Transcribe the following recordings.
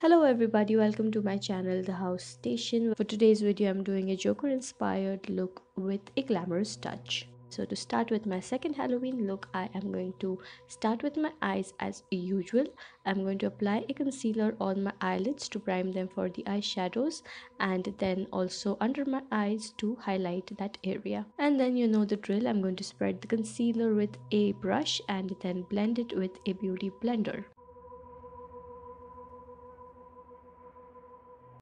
Hello everybody, welcome to my channel The HowStation. For today's video I'm doing a Joker inspired look with a glamorous touch. So to start with my second Halloween look, I am going to start with my eyes as usual. I'm going to apply a concealer on my eyelids to prime them for the eyeshadows, and then also under my eyes to highlight that area. And then you know the drill, I'm going to spread the concealer with a brush and then blend it with a beauty blender.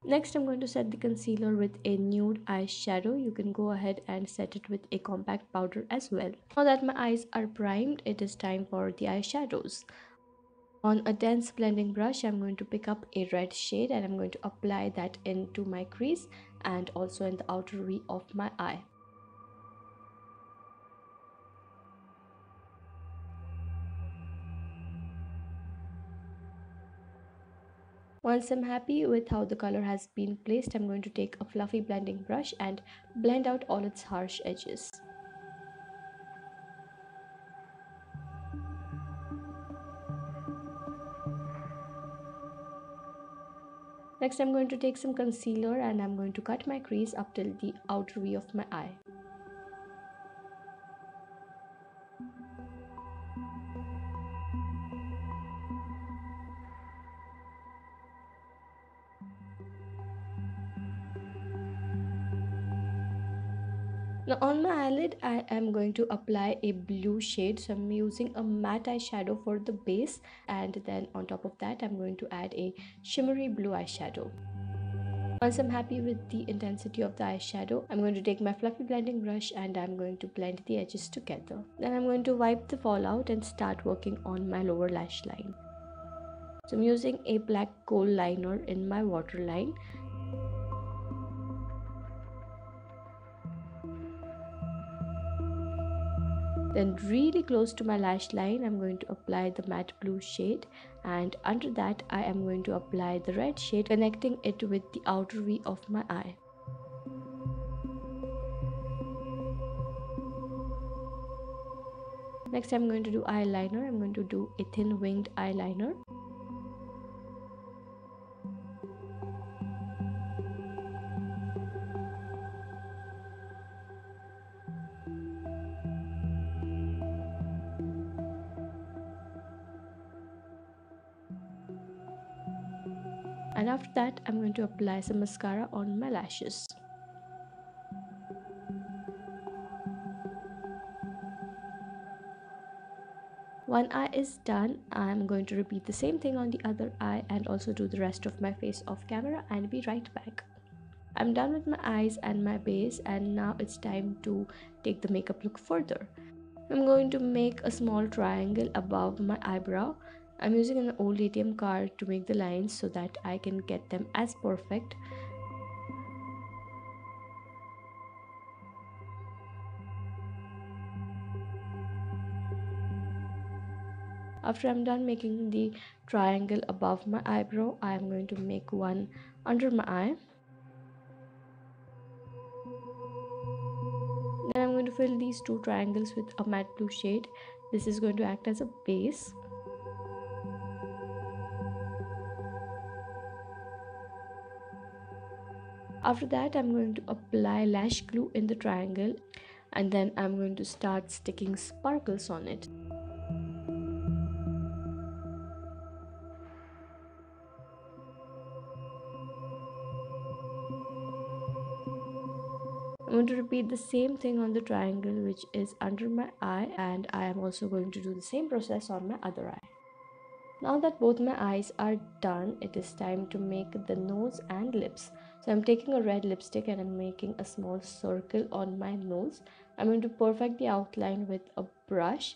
Next, I'm going to set the concealer with a nude eyeshadow. You can go ahead and set it with a compact powder as well. Now that my eyes are primed, it is time for the eyeshadows. On a dense blending brush, I'm going to pick up a red shade and I'm going to apply that into my crease and also in the outer V of my eye. Once I'm happy with how the color has been placed, I'm going to take a fluffy blending brush and blend out all its harsh edges. Next, I'm going to take some concealer and I'm going to cut my crease up till the outer V of my eye. Now on my eyelid, I am going to apply a blue shade. So I'm using a matte eyeshadow for the base, and then on top of that, I'm going to add a shimmery blue eyeshadow. Once I'm happy with the intensity of the eyeshadow, I'm going to take my fluffy blending brush and I'm going to blend the edges together. Then I'm going to wipe the fallout and start working on my lower lash line. So I'm using a black kohl liner in my waterline. Then really close to my lash line, I'm going to apply the matte blue shade, and under that I am going to apply the red shade, connecting it with the outer V of my eye. Next I'm going to do eyeliner. I'm going to do a thin winged eyeliner. And after that I'm going to apply some mascara on my lashes. One eye is done. I'm going to repeat the same thing on the other eye and also do the rest of my face off camera and be right back. I'm done with my eyes and my base, and now it's time to take the makeup look further. I'm going to make a small triangle above my eyebrow. I'm using an old ATM card to make the lines so that I can get them as perfect. After I'm done making the triangle above my eyebrow, I'm going to make one under my eye. Then I'm going to fill these two triangles with a matte blue shade. This is going to act as a base. After that, I'm going to apply lash glue in the triangle, and then I'm going to start sticking sparkles on it. I'm going to repeat the same thing on the triangle which is under my eye, and I am also going to do the same process on my other eye. Now that both my eyes are done, it is time to make the nose and lips. So I'm taking a red lipstick and I'm making a small circle on my nose. I'm going to perfect the outline with a brush.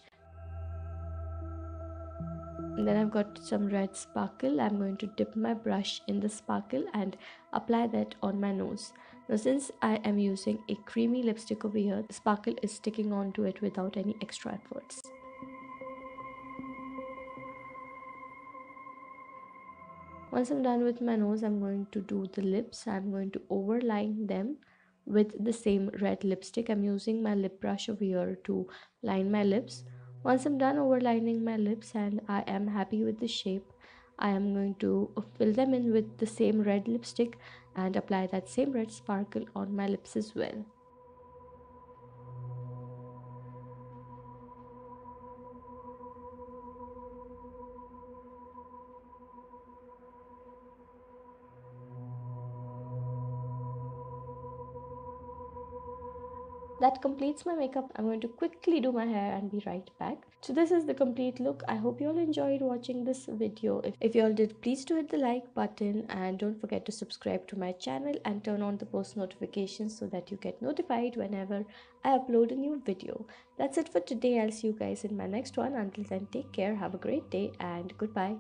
And then I've got some red sparkle. I'm going to dip my brush in the sparkle and apply that on my nose. Now since I am using a creamy lipstick over here, the sparkle is sticking onto it without any extra efforts. Once I'm done with my nose, I'm going to do the lips. I'm going to overline them with the same red lipstick. I'm using my lip brush over here to line my lips. Once I'm done overlining my lips and I am happy with the shape, I am going to fill them in with the same red lipstick and apply that same red sparkle on my lips as well. That completes my makeup. I'm going to quickly do my hair and be right back. So this is the complete look. I hope you all enjoyed watching this video. If you all did, please do hit the like button and don't forget to subscribe to my channel and turn on the post notifications so that you get notified whenever I upload a new video. That's it for today. I'll see you guys in my next one. Until then, take care, have a great day, and goodbye.